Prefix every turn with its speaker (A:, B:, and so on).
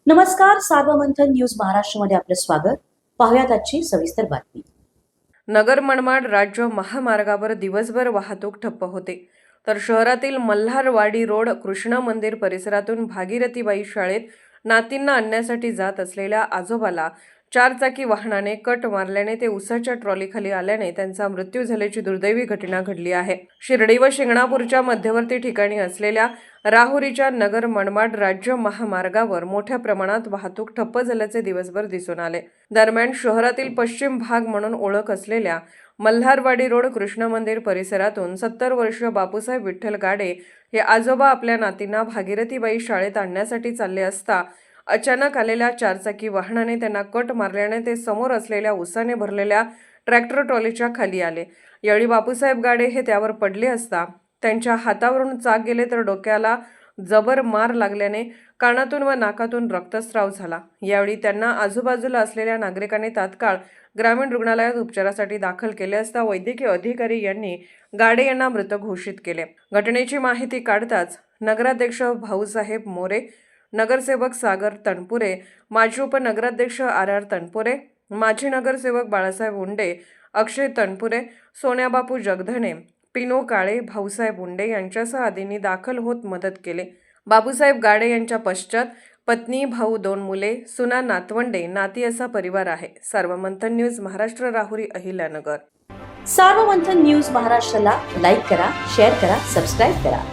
A: नमस्कार, सार्वमंथन न्यूज महाराष्ट्रमध्ये आपलं स्वागत. पाहुयात आजची सविस्तर बातमी.
B: नगर मनमाड राज्य महामार्गावर दिवसभर वाहतूक ठप्प होते, तर शहरातील मल्हारवाडी रोड कृष्ण मंदिर परिसरातून भागीरथीबाई शाळेत नातींना आणण्यासाठी जात असलेल्या आजोबाला चारचाकी वाहनाने कट मारल्याने ते उसाच्या ट्रॉलीखाली आल्याने त्यांचा मृत्यू झाल्याची दुर्दैवी घटना घडली आहे. शिर्डी व शिंगणापूरच्या मध्यवर्ती ठिकाणी असलेल्या राहुरीच्या नगर मनमाड राज्य महामार्गावर मोठ्या प्रमाणात वाहतूक ठप्प झाल्याचे दिवसभर दिसून आले. दरम्यान शहरातील पश्चिम भाग म्हणून ओळख असलेल्या मल्हारवाडी रोड कृष्ण मंदिर परिसरातून 70 वर्षीय बापूसाहेब विठ्ठल गाडे हे आजोबा आपल्या नातींना भागीरथीबाई शाळेत आणण्यासाठी चालले असता अचानक आलेल्या चारचाकी वाहनाने त्यांना कट मारल्याने ते समोर असलेल्या उसाने भरलेल्या ट्रॅक्टर ट्रॉलीच्या खाली आले. यावेळी बापूसाहेब गाडे हे त्यावर पडले असता त्यांच्या हातावरून चाक गेले, तर डोक्याला जबर मार लागल्याने कानातून व नाकातून रक्तस्राव झाला. यावेळी त्यांना आजूबाजूला असलेल्या नागरिकांनी तात्काळ ग्रामीण रुग्णालयात उपचारासाठी दाखल केले असता वैद्यकीय अधिकारी यांनी गाडे यांना मृत घोषित केले. घटनेची माहिती काढताच नगराध्यक्ष भाऊसाहेब मोरे, नगरसेवक सागर तनपुरे, माजी उपनगराध्यक्ष आर तनपुरे, माजी नगरसेवक बाळासाहेब उंडे, अक्षय तनपुरे, सोन्याबापू जगधने, पिनो काळे, भाऊसाहेब उंडे यांच्यासह आदींनी दाखल होत मदत केले. बापूसाहेब गाडे यांच्या पश्चात पत्नी, भाऊ, 2 मुले, सुना, नातवंडे, नाती असा परिवार आहे. सार्वमंथन न्यूज महाराष्ट्र, राहुरी, अहिल्यानगर.
A: सार्वमंथन न्यूज महाराष्ट्राला लाईक करा, शेअर करा, सबस्क्राईब करा.